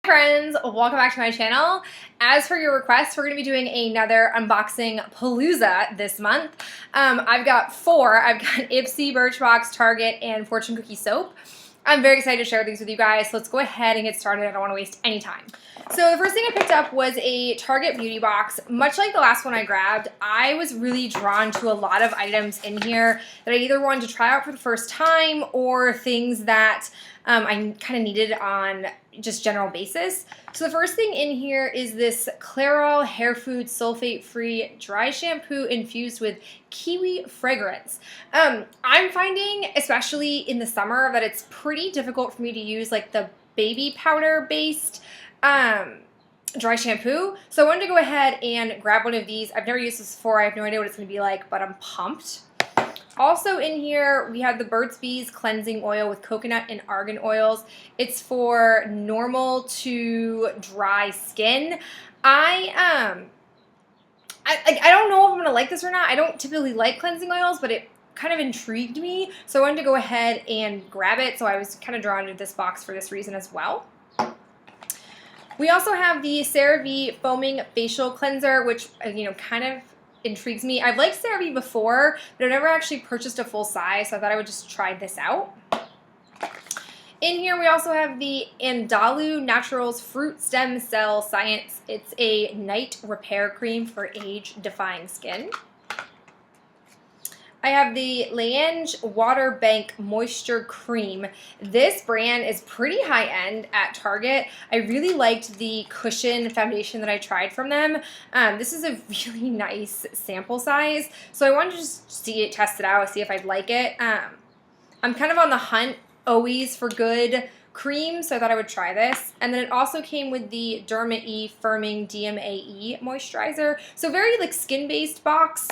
Friends, welcome back to my channel. As for your requests, we're going to be doing another unboxing Palooza this month. I've got four. I've got Ipsy, Birchbox, Target, and Fortune Cookie Soap. I'm very excited to share these with you guys, so let's go ahead and get started. I don't want to waste any time. So the first thing I picked up was a Target beauty box. Much like the last one I grabbed, I was really drawn to a lot of items in here that I either wanted to try out for the first time or things that I kind of needed on just general basis. So the first thing in here is this Clairol Hair Food Sulfate-Free Dry Shampoo infused with kiwi fragrance. I'm finding, especially in the summer, that it's pretty difficult for me to use like the baby powder based dry shampoo. So I wanted to go ahead and grab one of these. I've never used this before. I have no idea what it's going to be like, but I'm pumped. Also in here, we have the Burt's Bees Cleansing Oil with coconut and argan oils. It's for normal to dry skin. I don't know if I'm going to like this or not. I don't typically like cleansing oils, but it kind of intrigued me. So I wanted to go ahead and grab it. So I was kind of drawn to this box for this reason as well. We also have the CeraVe Foaming Facial Cleanser, which, kind of intrigues me. I've liked CeraVe before, but I've never actually purchased a full size, so I thought I would just try this out. In here, we also have the Andalu Naturals Fruit Stem Cell Science. It's a night repair cream for age-defying skin. I have the Lange Water Bank Moisture Cream. This brand is pretty high-end at Target. I really liked the cushion foundation that I tried from them. This is a really nice sample size, so I wanted to just test it out, see if I'd like it. I'm kind of on the hunt always for good cream, so I thought I would try this. And then it also came with the Derma E Firming DMAE Moisturizer. So very like skin-based box.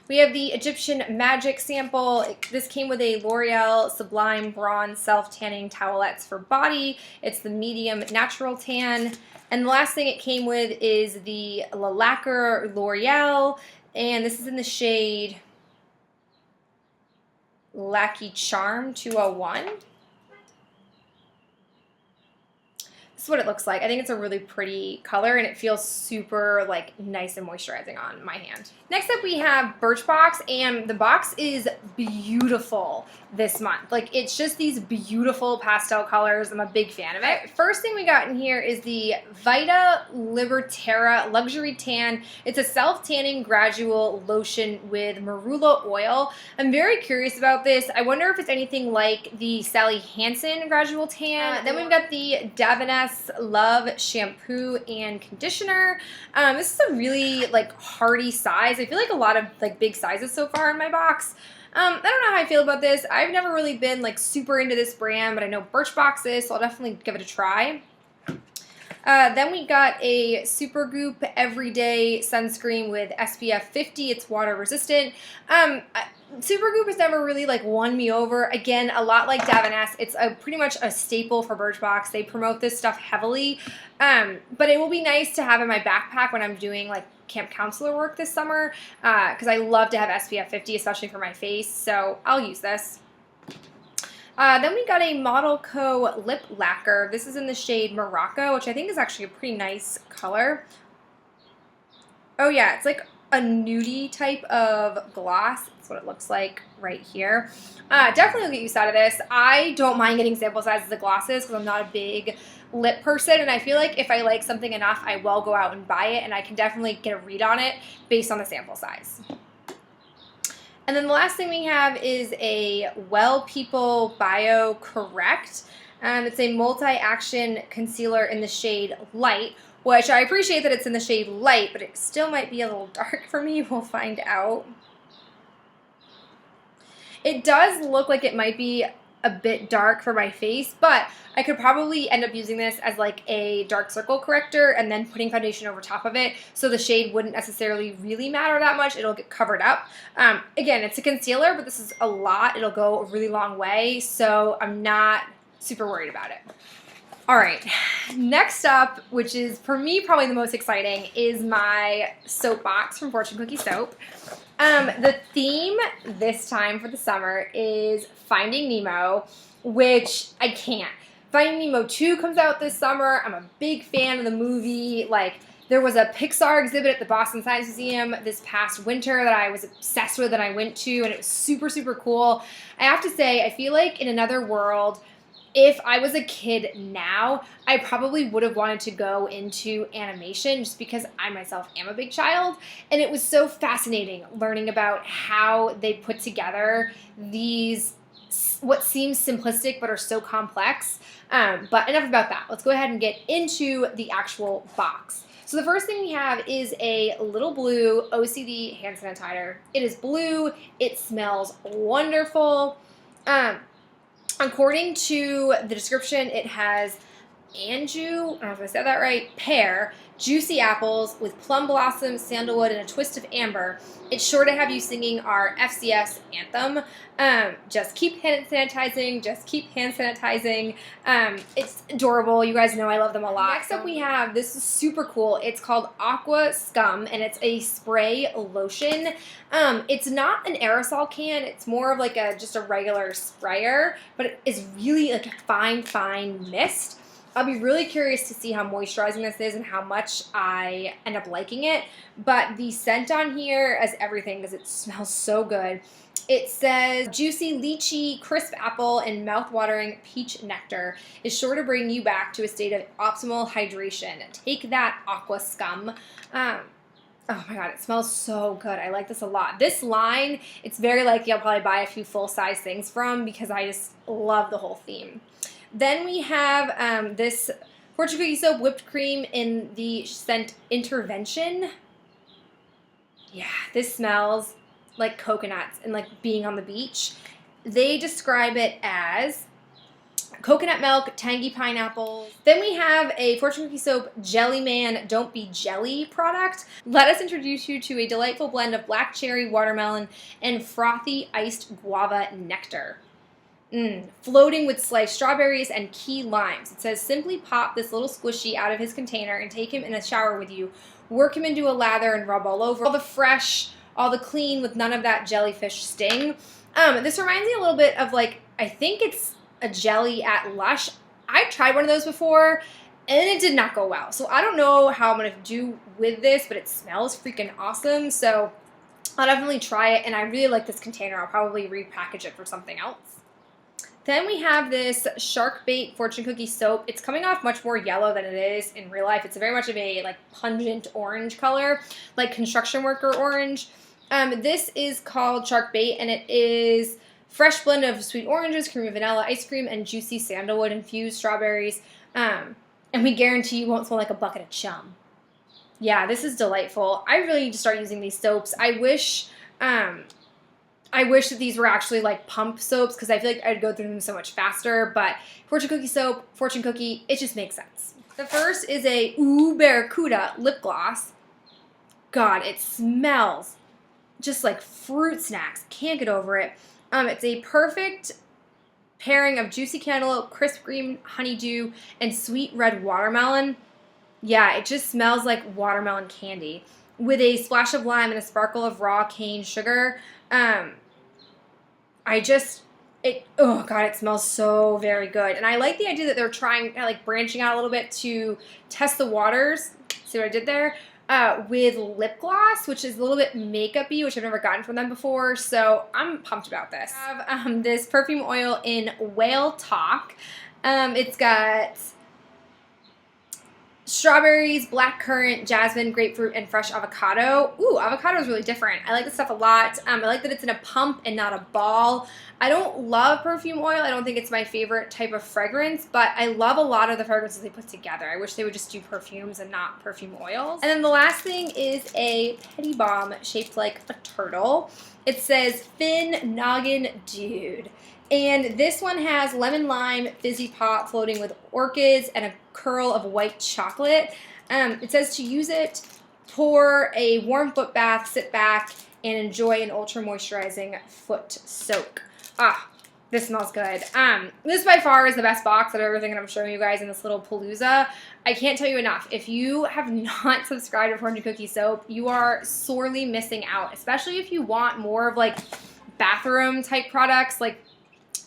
We have the Egyptian Magic sample. This came with a L'Oreal Sublime Bronze Self-Tanning Towelettes for body. It's the medium natural tan. And the last thing it came with is the La Lacquer L'Oreal, and this is in the shade Lackey Charm 201. This is what it looks like. I think it's a really pretty color, and it feels super like nice and moisturizing on my hand. Next up, we have Birchbox, and the box is beautiful this month. Like, it's just these beautiful pastel colors. I'm a big fan of it. First thing we got in here is the Vita Libertera Luxury Tan. It's a self-tanning gradual lotion with marula oil. I'm very curious about this. I wonder if it's anything like the Sally Hansen gradual tan. Then we've got the Davines Love shampoo and conditioner. This is a really like hearty size. I feel like a lot of like big sizes so far in my box. I don't know how I feel about this. I've never really been like super into this brand, but I know Birchbox is, so I'll definitely give it a try. Then we got a Supergoop Everyday Sunscreen with SPF 50. It's water resistant. Supergoop has never really like won me over. Again, a lot like Davines, it's pretty much a staple for Birchbox. They promote this stuff heavily, but it will be nice to have in my backpack when I'm doing like camp counselor work this summer, because I love to have SPF 50, especially for my face, so I'll use this. Then we got a Model Co. Lip Lacquer. This is in the shade Morocco, which I think is actually a pretty nice color. Oh yeah, it's like a nudie type of gloss. That's what it looks like right here. Definitely get use out of this. I don't mind getting sample sizes of glosses because I'm not a big lip person, and I feel like if I like something enough, I will go out and buy it, and I can definitely get a read on it based on the sample size. And then the last thing we have is a Well People Bio Correct. It's a multi-action concealer in the shade Light, which I appreciate that it's in the shade Light, but it still might be a little dark for me. We'll find out. It does look like it might be a bit dark for my face, but I could probably end up using this as like a dark circle corrector and then putting foundation over top of it, so the shade wouldn't necessarily really matter that much. It'll get covered up. Again, it's a concealer, but this is a lot. It'll go a really long way, so I'm not super worried about it. All right, next up, which is for me probably the most exciting, is my soap box from Fortune Cookie Soap. The theme this time for the summer is Finding Nemo, which I can't. Finding Nemo 2 comes out this summer. I'm a big fan of the movie. Like, there was a Pixar exhibit at the Boston Science Museum this past winter that I was obsessed with and I went to, and it was super, super cool. I have to say, I feel like in another world, if I was a kid now, I probably would have wanted to go into animation just because I myself am a big child. And it was so fascinating learning about how they put together these what seems simplistic but are so complex. But enough about that. Let's go ahead and get into the actual box. So the first thing we have is a little blue OCD hand sanitizer. It is blue. It smells wonderful. According to the description, it has anju, I don't know if I said that right, pear, juicy apples with plum blossom, sandalwood, and a twist of amber. It's sure to have you singing our FCS anthem. Just keep hand sanitizing, just keep hand sanitizing. It's adorable. You guys know I love them a lot. Next up we have, this is super cool. It's called Aqua Scum, and it's a spray lotion. It's not an aerosol can. It's more of like just a regular sprayer, but it is really like a fine, fine mist. I'll be really curious to see how moisturizing this is and how much I end up liking it. But the scent on here is everything because it smells so good. It says, juicy lychee, crisp apple, and mouth-watering peach nectar is sure to bring you back to a state of optimal hydration. Take that, Aqua Scum. Oh my god, it smells so good. I like this a lot. This line, it's very likely I'll probably buy a few full-size things from because I just love the whole theme. Then we have this Fortune Cookie Soap whipped cream in the scent Intervention. Yeah, this smells like coconuts and like being on the beach. They describe it as coconut milk, tangy pineapple. Then we have a Fortune Cookie Soap Jelly Man Don't Be Jelly product. Let us introduce you to a delightful blend of black cherry, watermelon, and frothy iced guava nectar. Floating with sliced strawberries and key limes. It says, simply pop this little squishy out of his container and take him in a shower with you. Work him into a lather and rub all over. All the fresh, all the clean with none of that jellyfish sting. This reminds me a little bit of like, I think it's a jelly at Lush. I tried one of those before and it did not go well. So I don't know how I'm going to do with this, but it smells freaking awesome. So I'll definitely try it, and I really like this container. I'll probably repackage it for something else. Then we have this Shark Bait Fortune Cookie Soap. It's coming off much more yellow than it is in real life. It's very much of a like pungent orange color, like construction worker orange. This is called Shark Bait, and it is fresh blend of sweet oranges, creamy vanilla ice cream, and juicy sandalwood infused strawberries. And we guarantee you won't smell like a bucket of chum. Yeah, this is delightful. I really need to start using these soaps. I wish that these were actually like pump soaps because I feel like I'd go through them so much faster, but Fortune Cookie Soap, Fortune Cookie, it just makes sense. The first is a Ooh Barracuda lip gloss. God, it smells just like fruit snacks. Can't get over it. It's a perfect pairing of juicy cantaloupe, crisp green honeydew, and sweet red watermelon. Yeah, it just smells like watermelon candy with a splash of lime and a sparkle of raw cane sugar. Oh god, it smells so very good. And I like the idea that they're trying, like branching out a little bit to test the waters. See what I did there? With lip gloss, which is a little bit makeup-y, which I've never gotten from them before. So I'm pumped about this. I have this perfume oil in Whale Talk. It's got strawberries, blackcurrant, jasmine, grapefruit, and fresh avocado. Ooh, avocado is really different. I like this stuff a lot. I like that it's in a pump and not a ball. I don't love perfume oil. I don't think it's my favorite type of fragrance, but I love a lot of the fragrances they put together. I wish they would just do perfumes and not perfume oils. And then the last thing is a Petty Bomb shaped like a turtle. It says Fin Noggin Dude. And this one has lemon lime fizzy pop floating with orchids and a curl of white chocolate. It says to use it, pour a warm foot bath, sit back, and enjoy an ultra moisturizing foot soak. Ah, this smells good. This by far is the best box of everything that I'm showing you guys in this little Palooza. I can't tell you enough. If you have not subscribed to Fortune Cookie Soap, you are sorely missing out, especially if you want more of like bathroom type products. Like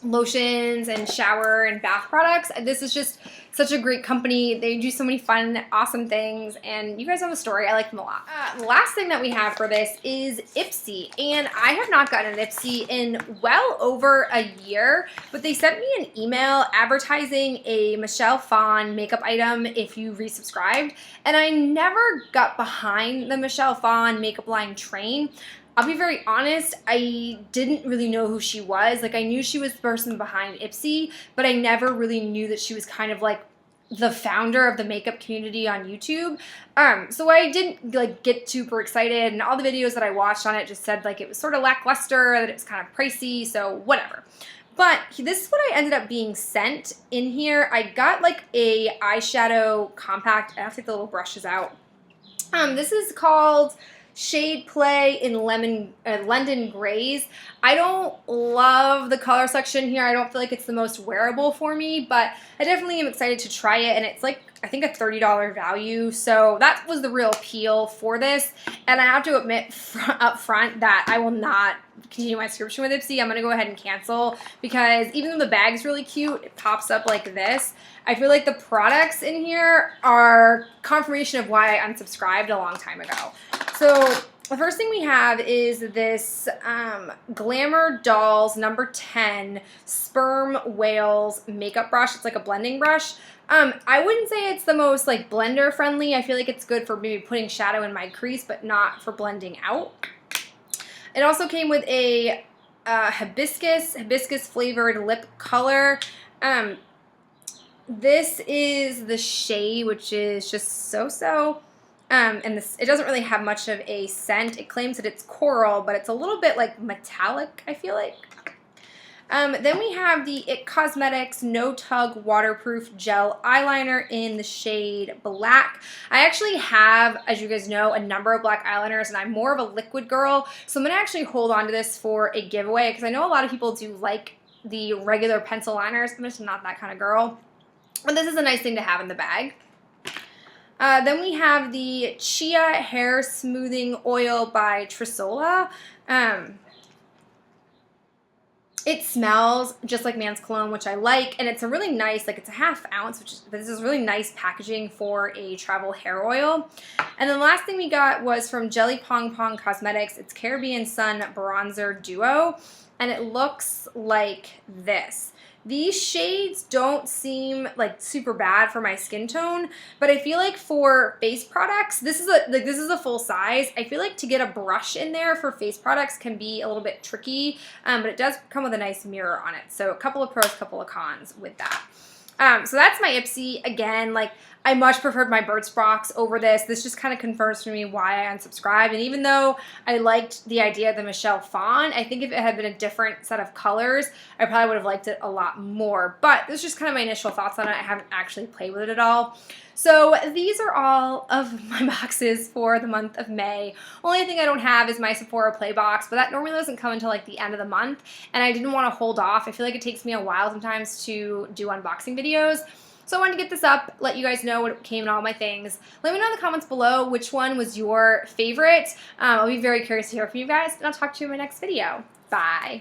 lotions and shower and bath products. This is just such a great company. They do so many fun, awesome things, and you guys know the story. I like them a lot. The last thing that we have for this is Ipsy, and I have not gotten an Ipsy in well over a year, but they sent me an email advertising a Michelle Phan makeup item if you resubscribed, and I never got behind the Michelle Phan makeup line train. I'll be very honest, I didn't really know who she was. Like, I knew she was the person behind Ipsy, but I never really knew that she was kind of like the founder of the makeup community on YouTube. So I didn't like get super excited, and all the videos that I watched on it just said like it was sort of lackluster, that it was kind of pricey, so whatever. But this is what I ended up being sent in here. I got like a eyeshadow compact. I have to take the little brushes out. This is called Shade Play in London Grays. I don't love the color section here. I don't feel like it's the most wearable for me, but I definitely am excited to try it, and it's like, I think, a $30 value, so that was the real appeal for this. And I have to admit up front that I will not continue my subscription with Ipsy. I'm going to go ahead and cancel, because even though the bag's really cute, it pops up like this. I feel like the products in here are confirmation of why I unsubscribed a long time ago. So the first thing we have is this Glamour Dolls number 10 Sperm Whales makeup brush. It's like a blending brush. I wouldn't say it's the most like blender friendly. I feel like it's good for maybe putting shadow in my crease, but not for blending out. It also came with a hibiscus flavored lip color. This is the shade, which is just so. And this, it doesn't really have much of a scent. It claims that it's coral, but it's a little bit like metallic, I feel like. Then we have the IT Cosmetics No Tug Waterproof Gel Eyeliner in the shade Black. I actually have, as you guys know, a number of black eyeliners, and I'm more of a liquid girl, so I'm going to actually hold on to this for a giveaway, because I know a lot of people do like the regular pencil liners. I'm just not that kind of girl. But this is a nice thing to have in the bag. Then we have the Chia Hair Smoothing Oil by Trisola. It smells just like Man's Cologne, which I like, and it's a really nice, like, it's a ½ ounce, but this is really nice packaging for a travel hair oil. And then the last thing we got was from Jelly Pong Pong Cosmetics. It's Caribbean Sun Bronzer Duo, and it looks like this. These shades don't seem like super bad for my skin tone, but I feel like for face products, this is a full size. I feel like to get a brush in there for face products can be a little bit tricky, but it does come with a nice mirror on it. So a couple of pros, couple of cons with that. So that's my Ipsy. Again, like, I much preferred my Birchbox over this. This just kind of confirms for me why I unsubscribed. And even though I liked the idea of the Michelle Phan, I think if it had been a different set of colors, I probably would have liked it a lot more. But this is just kind of my initial thoughts on it. I haven't actually played with it at all. So these are all of my boxes for the month of May. Only thing I don't have is my Sephora Play box, but that normally doesn't come until like the end of the month, and I didn't want to hold off. I feel like it takes me a while sometimes to do unboxing videos. So I wanted to get this up, let you guys know what came in all my things. Let me know in the comments below which one was your favorite. I'll be very curious to hear from you guys, and I'll talk to you in my next video. Bye.